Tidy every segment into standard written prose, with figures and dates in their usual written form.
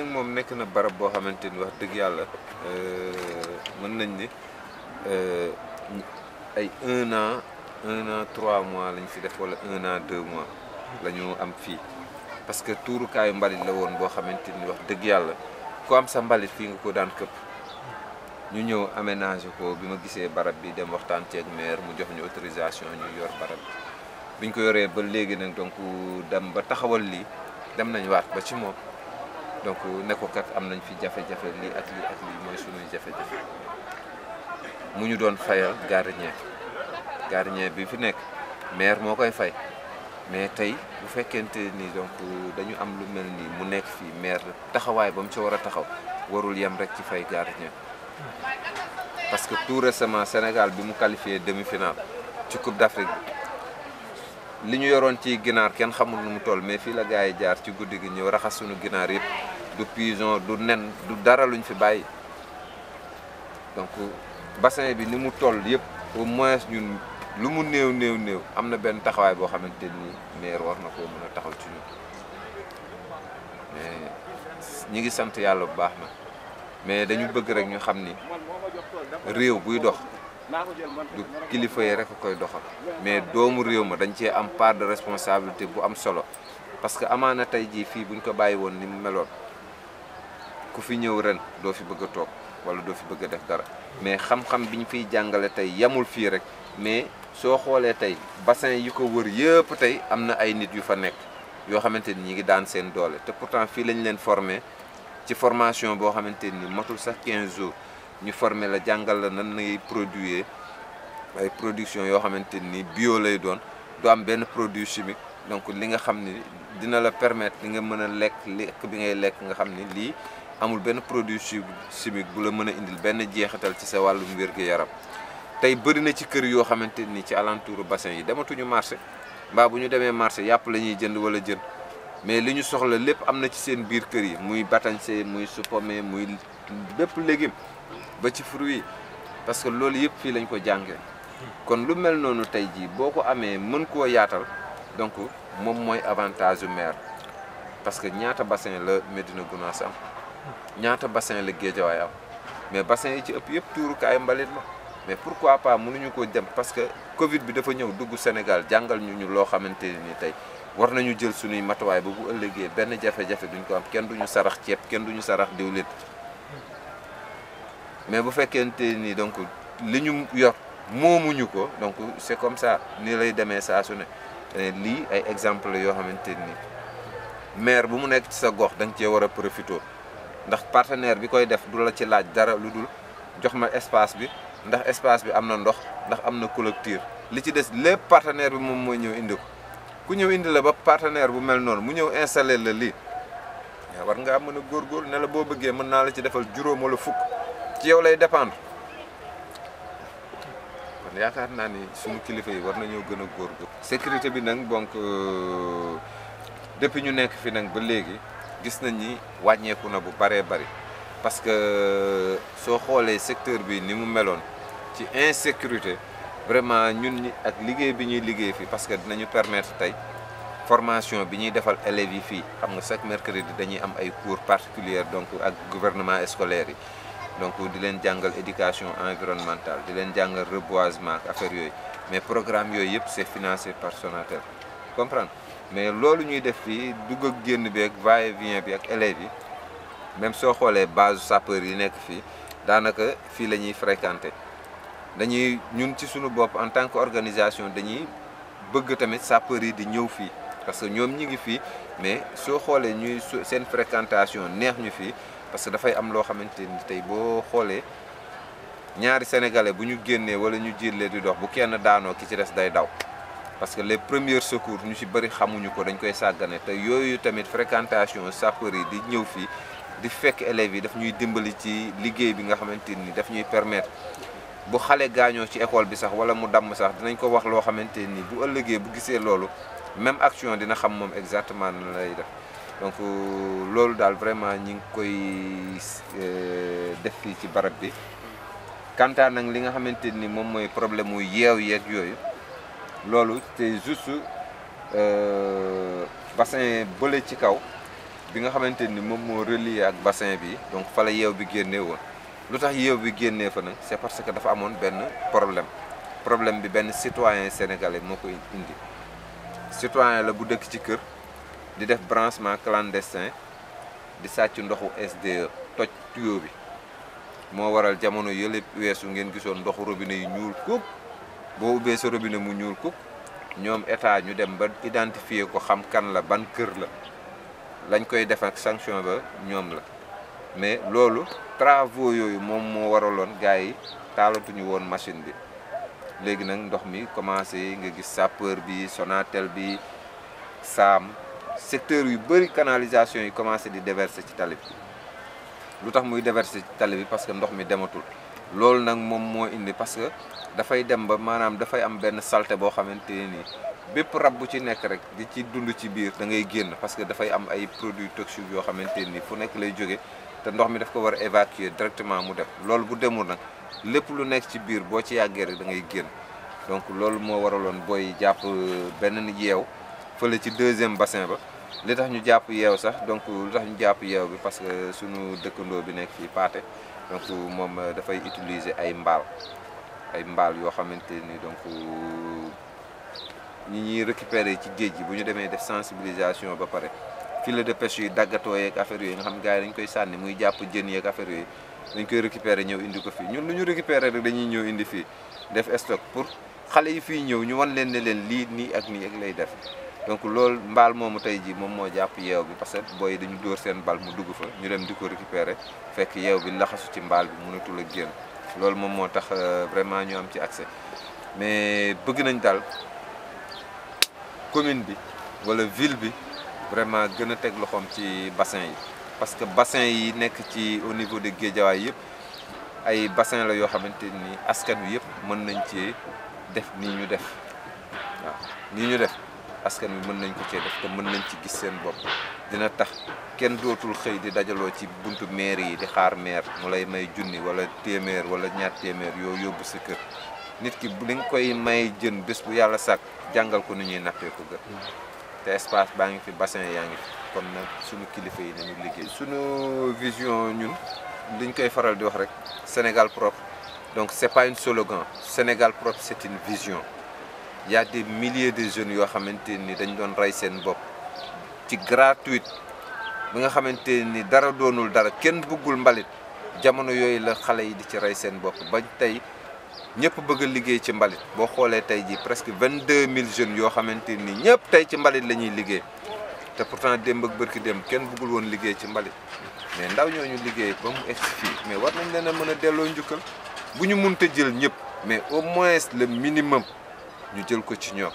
nag moom nekk na barab boo xamante ni wax dëgg yàlla mën nañ ni ay 1 an 3 mois lañ fi def wala 1 an 2 mois la ñu am fii parce que tuurukaayu mbalit la woon boo xamante ni wax dëgg yàlla ku am sa mbalit fii nga ko daan këpp ñu ñëw aménagé ko bi ma gisee barab bi dem waxtaan ceeg maire mu jox ñu autorisation ñu yor barab bi biñ ko yoree ba léegi nag donc dem ba taxawal lii dem nañ waat ba ci moom donc ne ko kat am nañ fi jafe-jafe lii ak lii ak lii mooy sunuy jafe-jafe mu ñu doon fayal gardien bi fi nekk maire moo koy fay mais tey bu fekkente ni donc dañu am lu mel nii mu nekk fii maire taxawaay ba mu ci war a taxaw warul yem rek ci fay gardien parce que tout récemment Sénégal bi mu qualifié demi-finale ci Coupe d'Afrique bi li ñu yoroon ci ginaar kenn xamul nu mu toll mais fii la gars yi jaar ci guddi gi ñëw raxas suñu ginaar yëpp du pigeon du nen du dara luñ fi bàyyi donc bassin bi ni mu toll yëpp au moins ñun lu mu néew am na benn taxawaay boo xamante ni maire war na koo mën a taxaw ci ñun mais ñi ngi sant yàlla bu baax na mais dañu bëgg rek ñu xam ni réew buy dox du kilifa yi rek a koy doxal mais doomu réew ma dañ cee am part de responsabilité bu am solo parce que amaana tey jii fii buñ ko bàyyi woon ni mu meloon ku fi ñëw ren doo fi bëgg a toog wala doo fi bëgg a def dara mais xam-xam bi ñu fiy jàngale tey yamul fii rek mais soo xoolee tey bassin yi ko wër yëpp tey am na ay nit yu fa nekk yoo xamante ni ñi ngi daan seen doole te pourtant fii lañ leen formé ci formation boo xamante ni matul sax 15 jours ñu formé la jàngal la nan ngay produire ay production yoo xamante ni bio lay doon du am benn produit chimique donc li nga xam ni dina la permettre li nga mën a lekk bi ngay lekk nga xam ni lii amul benn produit chimique bu la mën a indil benn jeexital ci sa wàllum wér-gu-yaram tey bëri na ci kër yoo xamante ni ci alentour bassin yi dematuñu marché mbaa bu ñu demee marché yàpp la ñuy jënd wala jën mais li ñu soxla lépp am na ci seen biir kër yi muy batañse muy supame muy bépp légume ba ci fruits yi parce que loolu yëpp fii lañ ko jàngee kon lu mel noonu tey jii boo ko amee mën koo yaatal donc moom mooy avantage yu maire parce que ñaata bassin la Médina Gounass am ñaata bassin la Guédiawaye am mais bassin yi ci ëpp yëpp tuurukaayu mbalit la mais pourquoi pas mënuñu ko dem parce que Covid bi dafa ñëw dugg Sénégal jàngal ñu loo xamante ni tey war nañu jël suñuy matuwaay ba bu ëllëgee benn jafe-jafe duñ ko am kenn duñu sarax ceeb kenn duñu sarax diwlin mais bu fekkente ni donc li ñu yor moomuñu ko donc c'est comme ça ni lay demee saa su ne lii ay exemple la yoo xamante ni maire bu mu nekk ci sa gox da nga cee war a profité ndax partenaire bi koy def du la ci laaj dara lu dul jox ma espace bi ndax espace bi am na ndox ndax am na clôture li ci des lépp partenaire bi moom mooy ñëw indi ko ku ñëw indi la ba partenaire bu mel noonu mu ñëw installé la lii war ngaa mën a góorgóorlu ne la boo bëggee mën naa la ci defal juróom wala fukk ci yow lay dépendre kon yaakaar naa ni suñu kilifa yi war nañoo gën a góorgóorlu. sécurité bi nag donc depuis ñu nekk fi nag ba léegi gis nañ ni wàññeeku na bu baree bari parce que soo xoolee secteur bi ni mu meloon ci insécurité vraiment ñun ñi ak liggéey bi ñuy liggéey fii parce que dinañu permettre tey formation bi ñuy defal élèves yi fii xam nga chaque mercredi dañuy am ay cours particuliers donc ak gouvernement scolaire yi donc di leen jàngal éducation environnementale di leen jàngal reboisement ak affaire yooyu mais programme yooyu yëpp c'est financé par Sonatel comprendre mais loolu ñuy def fii dugg ak génn bi ak va-et-vient bi ak élèves yi même soo xoolee base sapeur yi nekk fii daanaka fii la ñuy fréquenter dañuy ñun ci suñu bopp en tant que organisation dañuy bëgg tamit sapeur yi di ñëw fii parce que ñoom ñi ngi fii mais soo xoolee ñuy seen fréquentation neex ñu fii parce que dafay am loo xamante ni tey boo xoolee ñaari sénégalais bu ñu génnee wala ñu jillee di dox bu kenn daanoo ki ci des day daw parce que les premiers secours ñu ci bëri xamuñu ko dañ koy sàggane te yooyu tamit fréquentation sapeur yi di ñëw fii di fekk élèves yi daf ñuy dimbali ci liggéey bi nga xamante ni daf ñuy permettre bu xale gaañoo ci école bi sax wala mu damm sax dinañ ko wax loo xamante ni bu ëllëgee bu gisee loolu même action dina xam moom exactement nan lay def donc loolu daal vraiment ñi ngi koy def fii ci barab bi kantaan nag li nga xamante ni moom mooy problème mu yeew yeeg yooyu loolu c'est juste bassin bële ci kaw bi nga xamante ni moom moo relier ak bassin bi donc fa la yeew bi génnee woon lu tax yeew bi génnee fa nag c'est parce que dafa amoon benn problème bi benn citoyen sénégalais moo koy indi citoyen la bu dëkk ci kër di def branchement clandestin di sàcc ndoxu SDE toj tuyau bi moo waral jamono yële weesu ngeen gisoon ndoxu robinet yi ñuul kuk boo ubbee sa robinet mu ñuul kuk ñoom état ñu dem ba identifier ko xam kan la ban kër la lañ koy def ak sanction ba ñoom la mais loolu travaux yooyu moom moo waraloon gars yi taalatuñu woon machine bi léegi nag ndox mi commencé nga gis sapeur bi Sonatel bi SAM secteur yu bëri canalisation yi commencé di déverser ci tali bi lu tax muy déverser ci tali bi parce que ndox mi dematul loolu nag moom moo indi parce que dafay dem ba maanaam dafay am benn saleté boo xamante ni bépp rab bu ci nekk rek di ci dund ci biir da ngay génn parce que dafay am ay produits toxiques yoo xamante ni fu nekk lay jóge te ndox mi daf ko war a évacuer directement mu dem loolu bu demul nag lépp lu nekk ci biir boo ci yàggee rek da ngay génn donc loolu moo waraloon booy jàpp benn yeew fële ci deuxième bassin ba li tax ñu jàpp yeew sax donc lu tax ñu jàpp yeew bi parce que sunu dëkkandoo bi nekk fii Pathé donc moom dafay utiliser ay mbaal yoo xamante ni donc ñi ñuy récupérer ci géej gi bu ñu demee def sensibilisation ba pare filet de pêche yi daggatoo yeeg affaire yooyu nga xam gars yi dañ koy sànni muy jàpp jën yeeg affaire yooyu dañ koy récupérer ñëw indi ko fii ñun lu ñu récupérer rek dañuy ñëw indi fii def stock pour xale yi fii ñëw ñu wan leen ne leen lii nii ak nii ak lay def donc loolu mbaal moomu tey jii moom moo jàpp yeew bi parce que booy dañu dóor seen bal mu dugg fa ñu dem di ko récupérer fekk yeew bi laxasu ci mbaal bi mënatul a génn loolu moom moo tax vraiment ñu am ci accès mais bëgg nañ daal commune bi wala ville bi vraiment gën a teg loxoom ci bassin yi parce que bassin yi nekk ci au niveau de Guédiawaye yëpp ay bassin la yoo xamante ni askan wi yëpp mën nañ ci def nii ñu def waaw nii ñu def askan wi mën nañ ko cee def te mën nañ ci gis seen bopp dina tax kenn dootul xëy di dajaloo ci buntu maire yi di xaar maire mu lay may junni wala téeméer wala ñaar téeméer yoo yóbbu sa kër nit ki bu li nga koy may jën bés bu yàlla sàkk jàngal ko nu ñuy nappee ko gën te espace baa ngi fi bassin yaa ngi fi kon nag suñu kilifa yi nañu liggéey suñu vision ñun liñ koy faral di wax rek Sénégal propre donc c'est pas un slogan Sénégal propre c'est une vision il y a des milliers de jeunes yoo xamante ni dañ doon rey seen bopp ci gratuite bi nga xamante ni dara doonul dara kenn bëggul mbalit jamono yooyu la xale yi di ci rey seen bopp bañ tey ñëpp bëgg a liggéey ci mbalit boo xoolee tey ji presque 22000 jeunes yoo xamante ni ñëpp tey ci mbalit la ñuy liggéey te pourtant démb ak bërki démb kenn bëggul woon liggéey ci mbalit mais ndaw ñooñu liggéey ba mu egsi fii mais war nañ leen a mën a delloo njukkal bu ñu mënta jël ñëpp mais au moins le minimum ñu jël ko ci ñoom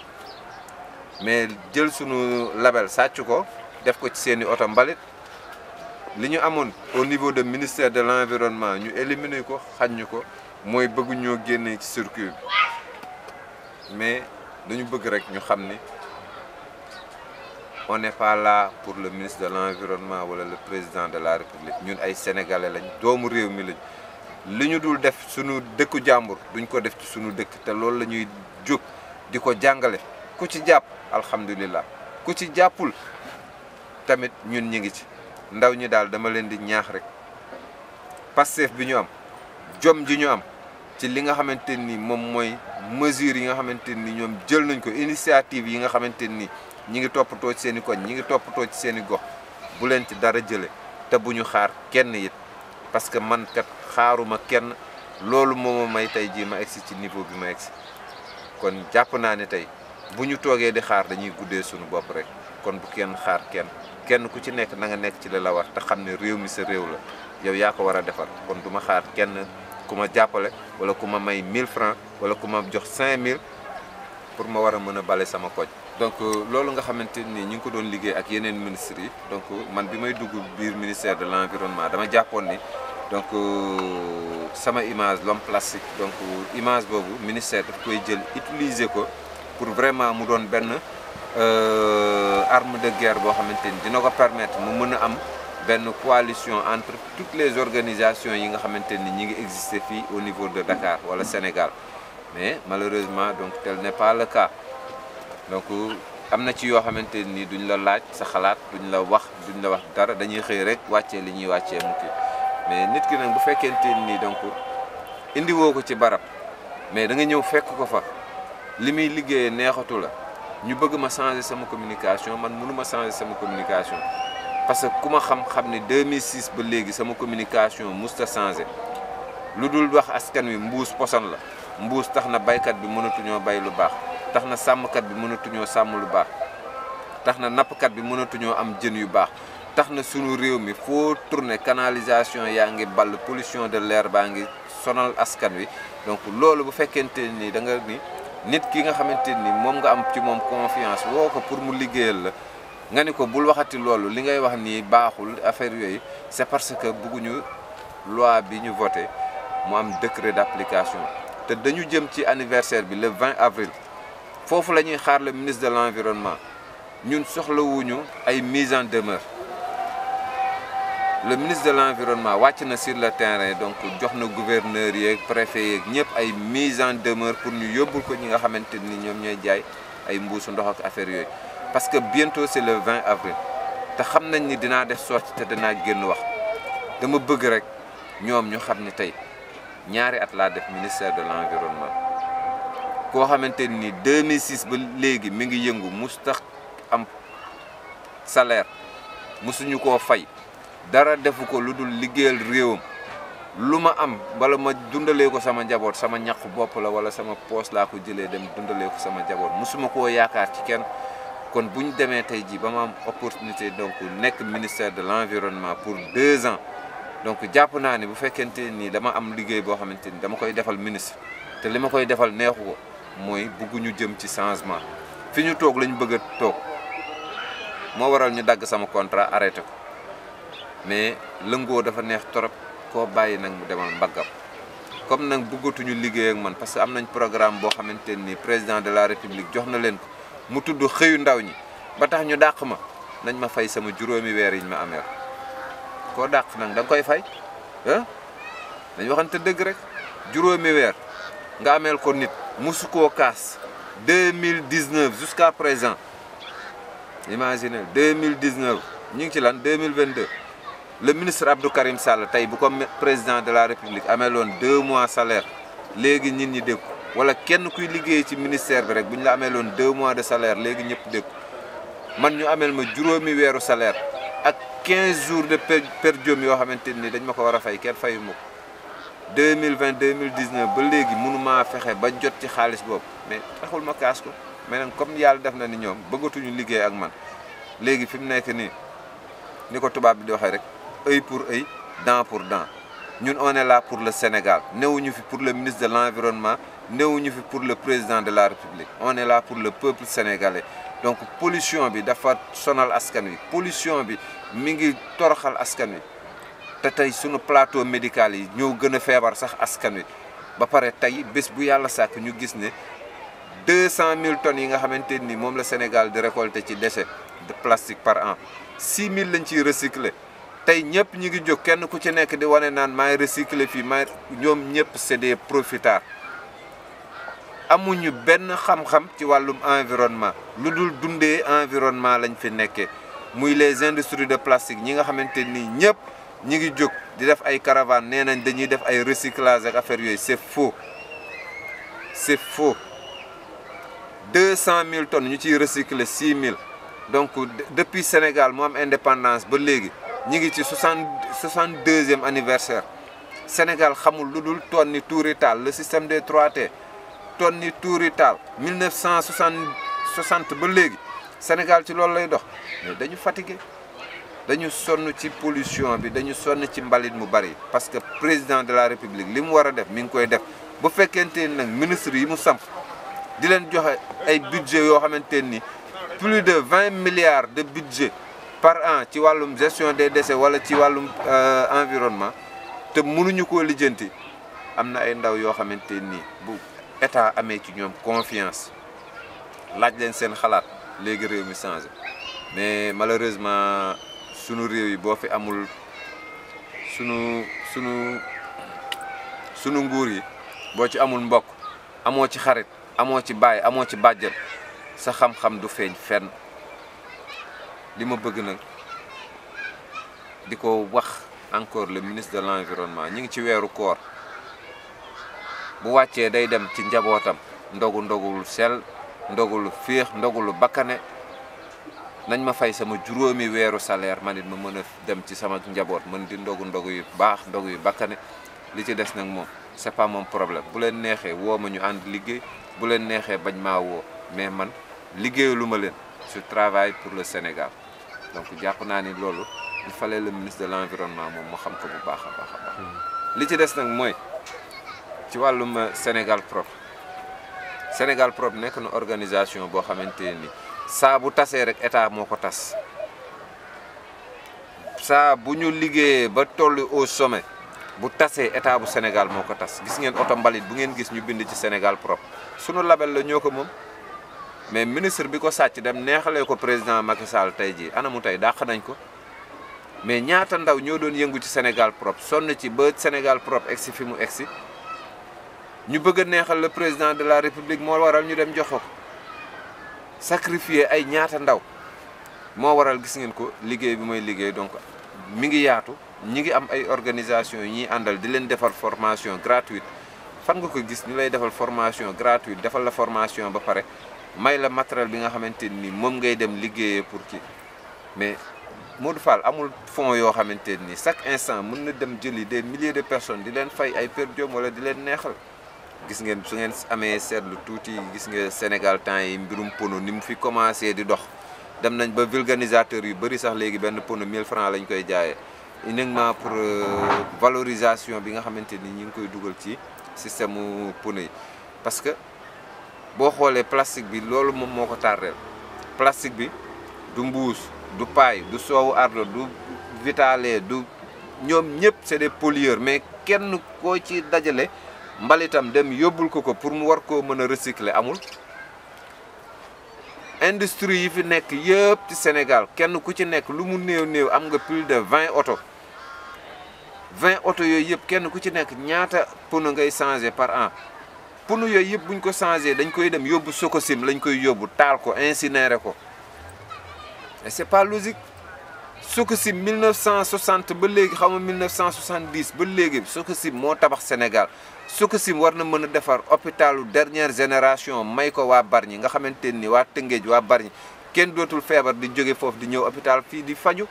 mais jël sunu label sàcc ko def ko ci seeni oto mbalit li ñu amoon au niveau de ministère de l'environnement ñu éliminer ko xañ ñu ko mooy bëgg ñoo génnee ci circuit bi mais dañu bëgg rek ñu xam ni on n'est pas là pour le ministre de l'environnement wala le président de la république ñun ay sénégalais lañ doomu réew mi lañ li ñu dul def suñu dëkku jàmbur duñ ko def ci suñu dëkk te loolu la ñuy jóg di ko jàngale ku ci jàpp alhamdulilah ku ci jàppul tamit ñun ñi ngi ci ndaw ñi daal dama leen di ñaax rek Pastef bi ñu am jom ji ñu am ci li nga xamante ni moom mooy mesures yi nga xamante ni ñoom jël nañ ko initiative yi nga xamante ni ñi ngi toppatoo ci seen i koñ ñi ngi toppatoo ci seen i gox bu leen ci dara jële te bu ñu xaar kenn it parce que man kat xaaruma kenn loolu moo ma may tey jii ma egsi ci niveau bi ma egsi kon jàpp naa ne tey bu ñu toogee di xaar dañuy guddee suñu bopp rek kon bu kenn xaar kenn ku ci nekk na nga nekk ci li la war te xam ne réew mi sa réew la yow yaa ko war a defar kon du ma xaar kenn ku ma jàppale wala ku ma may 1000 francs wala ku ma jox 5000 pour ma war a mën a bale sama koñ. donc loolu nga xamante ni ñu ngi ko doon liggéey ak yeneen ministres yi donc man bi may dugg biir ministère de l'environnement dama jàppoon ni donc sama image l'homme plastique donc image boobu ministère daf koy jël utiliser ko pour vraiment mu doon benn arme de guerre boo xamante ni dina ko permettre mu mën a am benn coalition entre toutes les organisations yi nga xamante ni ñi ngi exister fii au niveau de Dakar wala Sénégal mais malheureusement donc tel n'est pas le cas donc am na ci yoo xamante ni duñ la laaj sa xalaat duñ la wax duñ la wax dara dañuy xëy rek wàccee li ñuy wàccee mu kii mais nit ki nag bu fekkente ni donc indi woo ko ci barab mais da nga ñëw fekk ko fa li muy liggéeyee neexatu la ñu bëgg ma changer sama communication man mënuma changer sama communication parce que ku ma xam-xam ni 2006 ba léegi sama communication musta changer lu dul wax askan wi mbuus poson la mbuus tax na baykat bi mënatuñoo bay lu baax tax na sàmmkat bi mënatuñoo sàmm lu baax tax na nappkat bi mënatuñoo am jën yu baax tax na sunu réew mi foo tourner canalisation yaa ngi ball pollution de l'air baa ngi sonal askan wi donc loolu bu fekkente ni da nga ni nit ki nga xamante ni moom nga am ci moom confiance woo ko pour mu liggéeyal la nga ni ko bul waxati loolu li ngay wax nii baaxul affaire yooyu c'est parce que bëgguñu loi bi ñu voté mu am décret d'application te dañu jëm ci anniversaire bi le 20 avril foofu la ñuy xaar le ministre de l'environnement ñun soxlawuñu ay mise en demeure le ministre de l'environnement wàcc na sur le terrain donc jox na gouverneur yeeg préfet yeeg ñëpp ay mise en demeure pour ñu yóbbul ko ñi nga xamante ni ñoom ñooy jaay ay mbuusu ndox ak affaire yooyu parce que bientôt c'est le 20 avril te xam nañ ni dinaa def sortie te dinaa génn wax dama bëgg rek ñoom ñu xam ni tey ñaari at laa def ministère de l'environnement koo xamante ni 2006 ba léegi mi ngi yëngu mustax am salaire musuñu koo fay dara defu ko lu dul liggéeyal réewam lu ma am bala ma dundalee ko sama njaboot sama ñaq bopp la wala sama poos laa ko jëlee dem dundalee ko sama njaboot musuma koo yaakaar ci kenn kon bu ñu demee tey jii ba ma am opportunité donc nekk ministère de l'environnement pour 2 ans donc jàpp naa ni bu fekkente ni dama am liggéey boo xamante ni dama koy defal ministre te li ma koy defal neexu ko mooy bëgguñu jëm ci changement fi ñu toog lañ bëgg a toog moo waral ñu dagg sama contrat arrêté ko mais lëngoo dafa neex torop koo bàyyi nag mu demal mbaggam comme nag bëggatuñu liggéey ak man parce que am nañ programme boo xamante ni président de la république jox na leen ko mu tudd xëyu ndaw ñi ba tax ñu dàq ma nañ ma fay sama juróomi weer yi ñu ma ameel koo dàq nag da nga koy fay ah dañ waxante dëgg rek juróomi weer nga ameel ko nit musu koo kaas 2019 jusqu'à présent imaginez 2019 ñu ngi ci lan 2022 le ministre Abdou Karim Sall tey bu ko président de la république ameeloon 2 mois salaire léegi nit ñi dégg wala kenn kuy liggéey ci ministère bi rek bu ñu la ameeloon 2 mois de salaire léegi ñëpp dégg man ñu ameel ma juróomi weeru salaire ak 15 jours de per diem yoo xamante ni dañ ma ko war a fay kenn fayu ma ko 2020 2019 ba léegi mënumaa fexe ba jot ci xaalis boobu mais taxul ma kaas ko mais nag comme yàlla def na ni ñoom bëggatuñu liggéey ak man léegi fi mu nekk nii ni ko tubaab bi di waxee rek œil pour œil dent pour dent ñun on est là pour le Sénégal newuñu fi pour le ministre de l'environnement newuñu fi pour le président de la République on est là pour le peuple sénégalais donc pollution bi dafa sonal askan wi pollution bi mi ngi toroxal askan wi te tey sunu plateau médical yi ñoo gën a feebar sax askan wi ba pare tey bés bu yàlla sàkk ñu gis ne 200 000 tonnes yi nga xamante ni moom la Sénégal di récolter ci déchets de plastique par an 6 000 lañ ciy recycler tey ñëpp ñu ngi jóg kenn ku ci nekk di wane naan maay recycler fii maay ñoom ñëpp c'est des profitards amuñu benn xam-xam ci wàllum environnement lu dul dundee environnement lañ fi nekkee muy les industries de plastique ñi nga xamante ni ñëpp ñi ngi jóg di def ay caravanes nee nañ dañuy def ay recyclage ak affaire yooyu c'est faux c'est faux 200 000 tonnes ñu ciy recycler 6 000 donc depuis Sénégal mu am indépendance ba léegi ñi ngi ci 62e anniversaire Sénégal xamul lu dul tonni tuuri taal le système des 3T tonni tuuri taal 1960 ba léegi Sénégal ci loolu lay dox mais dañu fatigué dañu sonn ci pollution bi dañu sonn ci mbalit mu bari parce que président de la République li mu war a def mi ngi koy def bu fekkente ni nag ministre yi mu samp di leen joxe ay budget yoo xamante ni plus de 20 milliards de budget par an ci wàllum gestion des déchets wala ci wàllum environnement te mënuñu koo lijjanti am na ay ndaw yoo xamante ni bu état amee ci ñoom confiance laaj leen seen xalaat léegi réew mi changé mais malheureusement sunu réew yi boo fi amul sunu nguur yi boo ci amul mbokk amoo ci xarit amoo ci baay amoo ci bàjjen sa xam-xam du feeñ fenn li ma bëgg nag di ko wax encore le ministre de l'environnement ñi ngi ci weeru koor bu wàccee day dem ci njabootam ndogul sel ndogulu féex ndogulu bakkane nañ ma fay sama juróomi weeru salaire man it ma mën a dem ci sama njaboot mën di ndogu yu baax ndogu yu bakkane li ci des nag moom c'est pas mon problème bu leen neexee woo ma ñu ànd liggéey bu leen neexee bañ maa woo mais man liggéeyalu ma leen je travaille pour le Sénégal donc jàpp naa ni loolu il fallait le ministre de l'environnement moom moo xam ko bu baax a baax. li ci des nag mooy ci wàllum Sénégal propre nekk na organisation boo xamante ni saa bu tasee rek état moo ko tas saa bu ñu liggéeyee ba toll au sommet bu tasee état bu Sénégal moo ko tas gis ngeen oto mbalit bu ngeen gis ñu bind ci Sénégal propre sunu label la ñoo ko moom mais ministre bi ko sàcc dem neexalee ko président Macky Sall tey jii anamu tey dàq nañ ko mais ñaata ndaw ñoo doon yëngu ci Sénégal propre sonn ci ba Sénégal propre egsi fi mu egsi ñu bëgg a neexal le président de la République moo waral ñu dem jox ko sacrifier ay ñaata ndaw moo waral gis ngeen ko liggéey bi mooy liggéey donc mi ngi yaatu ñi ngi am ay organisation yi ñuy àndal di leen defal formation gratuite fan nga ko gis ñu lay defal formation gratuite defal la formation ba pare may la matériel bi nga xamante ni moom ngay dem liggéeyee pour kii mais Modou Fall amul fonds yoo xamante ni chaque instant mën na dem jëli des milliers de personnes di leen fay ay per diem wala di leen neexal gis ngeen su ngeen amee seetlu tuuti gis nga Sénégal temps yi mbirum pono ni mu fi commencé di dox dem nañ ba vulganisateur yu bëri sax léegi benn pono 1000 francs lañ koy jaayee uniquement pour valorisation bi nga xamante ni ñu ngi koy dugal ci système mu pono yi parce que boo xoolee plastique bi loolu moom moo ko tardeel plastique bi du mbuus du paille du soowu ardo du vitale du ñoom ñëpp c'est des pollueurs mais kenn koo ci dajale mbalitam dem yóbbul ko pour mu war koo mën a recycler amul industrie yi fi nekk yëpp ci Sénégal kenn ku ci nekk lu mu néew am nga plus de 20 oto 20 oto yooyu yëpp kenn ku ci nekk ñaata pneu ngay changer par an pneu yooyu yëpp buñ ko changer dañ koy dem yóbbu Sococim lañ koy yóbbu taal ko incinérer ko et c'est pas logique Sococim 1960 ba léegi xam nga 1970 ba léegi Sococim moo tabax Sénégal Sococim war na mën a defar hôpitalu dernière génération may ko waa Bargny nga xamante ni waa Tëngéej waa Bargny kenn dootul feebar di jóge foofu di ñëw hôpital fii di faju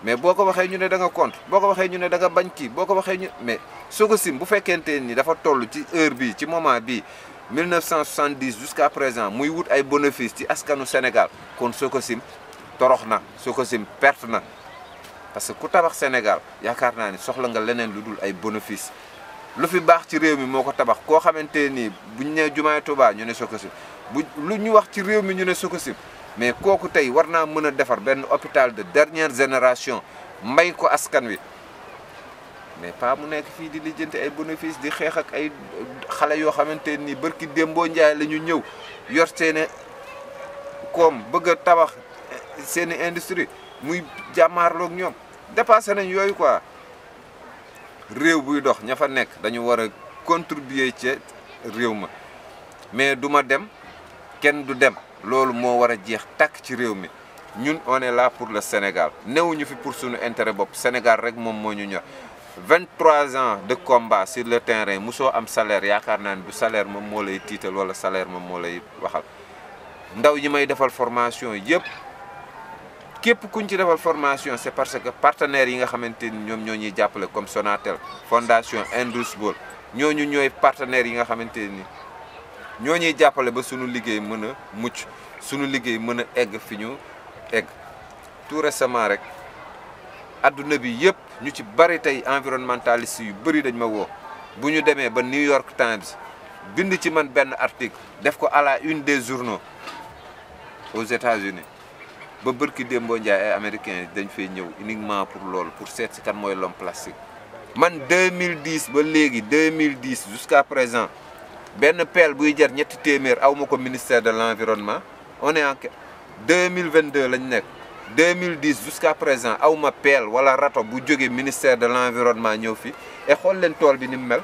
mais boo ko waxee ñu ne da nga contre boo ko waxee ñu ne da nga bañ kii boo ko waxee ñu mais Sococim bu fekkente ni dafa toll ci heure bii ci moment bii 1970 jusqu'à présent muy wut ay bénéfice ci askanu Sénégal kon Sococim torox na Sococim perte na parce que ku tabax Sénégal yaakaar naa ni soxla nga leneen lu dul ay bénéfice lu fi baax ci réew mi moo ko tabax koo xamante ni buñ ne jumaay Tuubaa ñu ne Sococim lu ñu wax ci réew mi ñu ne Sococim mais kooku tey war naa mën a defar benn hôpital de dernière génération may ko askan wi mais pas mu nekk fii di lijjanti ay bénéfice di xeex ak ay xale yoo xamante ni barki Dembo Njaay la ñu ñëw yor seeni koom bëgg a tabax seeni industrie muy jàmmaarloog ñoom dépassé nañ yooyu quoi réew buy dox ña fa nekk dañu war a contribuer ci réew ma mais du ma dem kenn du dem loolu moo war a jeex takk ci réew mi ñun on est là pour le Sénégal newuñu fi pour suñu intérêt bopp Sénégal rek moom moo ñu ñor 23 ans de combat sur le terrain musoo am salaire yaakaar naa ne du salaire moom moo lay tiital wala salaire moom moo lay waxal ndaw yi may defal formation yëpp képp kuñ ci defal formation c'est parce que partenaires yi nga xamante ni ñoom ñoo ñuy jàppale comme Sonatel Fondation Indusbol ñooñu ñooy partenaires yi nga xamante ni ñoo ñuy jàppale ba suñu liggéey mën a mucc suñu liggéey mën a egg fi ñu egg tout récemment rek adduna bi yëpp ñu ci bari tey environnementaliste yu bëri dañ ma woo bu ñu demee ba New York Times bind ci man benn article def ko à la une des journaux aux États-Unis ba bërki Dembo Ndiaye ay américains dañ fay ñëw uniquement pour loolu pour seet si kan mooy l'homme plastique man 2010 ba léegi 2010 jusqu'à présent benn pelle buy jar ñetti téeméer aw ma ko ministère de l'environnement on est en 2022 lañ nekk 2010 jusqu'à présent aw ma pelle wala rato bu jógee ministère de l'environnement ñëw fi et xool leen tool bi ni mu mel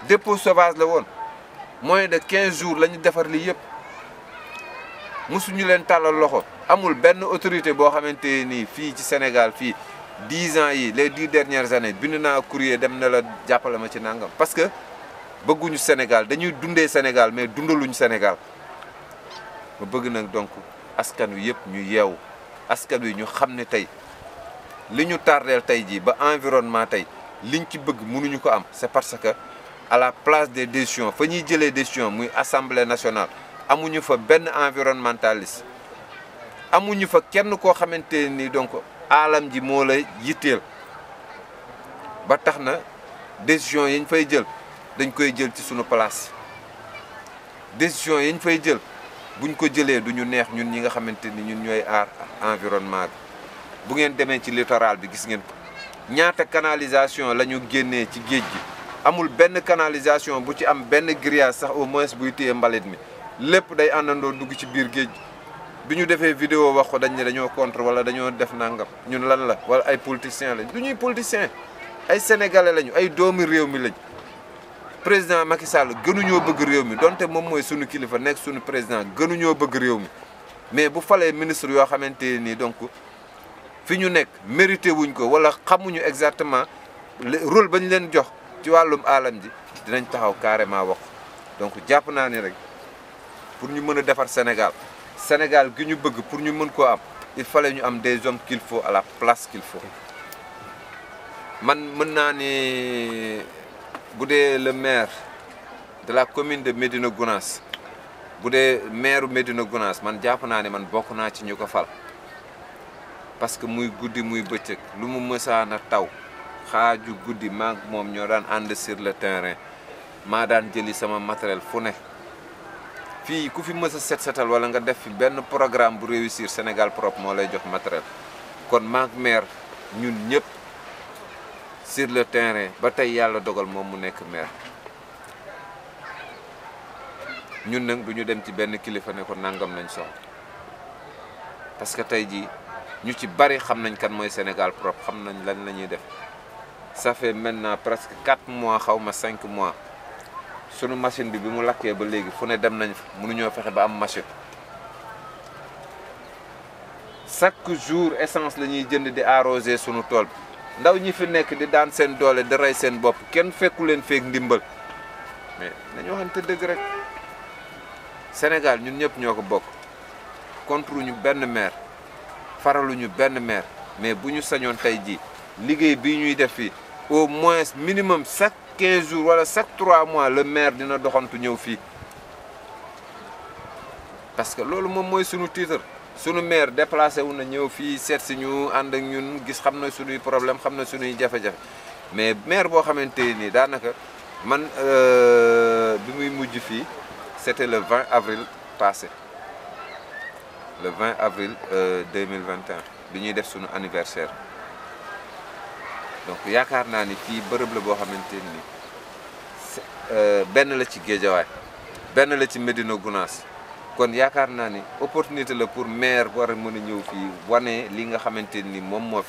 dépôt sauvage la woon moins de 15 jours la ñu defar lii yëpp musuñu leen tàllal loxo amul benn autorité boo xamante ni fii ci Sénégal fii 10 ans yi les 10 dernières années bind naa courrier dem na la jàppale ma ci nangam parce que bëgguñu Sénégal dañuy dundee Sénégal mais dundaluñu Sénégal ma bëgg nag donc askan wi yëpp ñu yeewu askan wi ñu xam ne tey li ñu tardeel tey jii ba environnement tey liñ ci bëgg mënuñu ko am c'est parce que à la place des décisions fa ñuy jëlee décision muy assemblée nationale amuñu fa benn environnementaliste amuñu fa kenn koo xamante ni donc aalam ji moo la yitteel ba tax na décision yi ñu fay jël dañ koy jël ci suñu place décision yi ñu fay jël buñ ko jëlee du ñu neex ñun ñi nga xamante ni ñun ñooy aar environnement bi bu ngeen demee ci littoral bi gis ngeen ko ñaata canalisation la ñu génnee ci géej gi amul benn canalisation bu ci am benn grillage sax au moins buy téye mbalit mi lépp day àndandoo dugg ci biir géej gi bi ñu defee vidéo wax ko dañ ne dañoo contre wala dañoo def nangam ñun lan la wala ay politiciens lañ du ñuy politiciens ay sénégalais lañu ay doomi réew mi lañ président Macky Sall gënuñoo bëgg réew mi donte moom mooy sunu kilifa nekk sunu président gënuñoo bëgg réew mi mais bu falee ministre yoo xamante nii donc fi ñu nekk mérité wuñ ko wala xamuñu exactement rôle ba ñu leen jox ci wàllum aalam ji dinañ taxaw carrément wax donc jàpp naa ni rek pour ñu mën a defar Sénégal gi ñu bëgg pour ñu mën koo am il fallait ñu am des hommes qu'il faut à la place qu'il faut man mën naa ni bu dee le maire de la commune de Médina Gounass bu dee maire Médina Gounass man jàpp naa ne man bokk naa ci ñu ko fal parce que muy guddi muy bëccëg lu mu mësaan a taw xaaju guddi maag moom ñoo daan ànd sur le terrain maa daan jëli sama matériel fu ne fii ku fi mës a setal wala nga def fi benn programme bu réussir Sénégal propre moo lay jox matériel kon maag maire ñun ñëpp sur le terrain ba tey yàlla dogal moom mu nekk maire ñun nag du ñu dem ci benn kilifa ne ko nangam nañ soxla parce que tey jii ñu ci bari xam nañ kan mooy Sénégal propre xam nañ lan la ñuy def ça fait maintenant presque 4 mois xaw ma 5 mois sunu machine bi mu lakkee ba léegi fu ne dem nañ fa mënuñoo fexe ba am machine chaque jour essence la ñuy jënd di arroser sunu tool bi ndaw ñi fi nekk di daan seen doole di rey seen bopp kenn fekku leen feek ndimbal mais nañu waxante dëgg rek Sénégal ñun ñëpp ñoo ko bokk contre ñu benn maire faraluñu benn maire mais bu ñu sañoon tey jii liggéey bii ñuy def fii au moins minimum chaque 15 jours wala chaque 3 mois le maire dina doxantu ñëw fii parce que loolu moom mooy sunu titre sunu maire déplacé wu na ñëw fii seet si ñu ànd ak ñun gis xam na sunuy problème xam na sunuy jafe-jafe mais maire boo xamante ni daanaka man bi muy mujj fii c'était le 20 avril passé le 20 avril 2021 bi ñuy def sunu anniversaire donc yaakaar naa ni fii bërëb la boo xamante ni benn la ci Guédiawaye benn la ci Médina Gounass kon yaakaar naa ni opportunité la pour maire war a mën a ñëw fii wane li nga xamante ni moom moo fi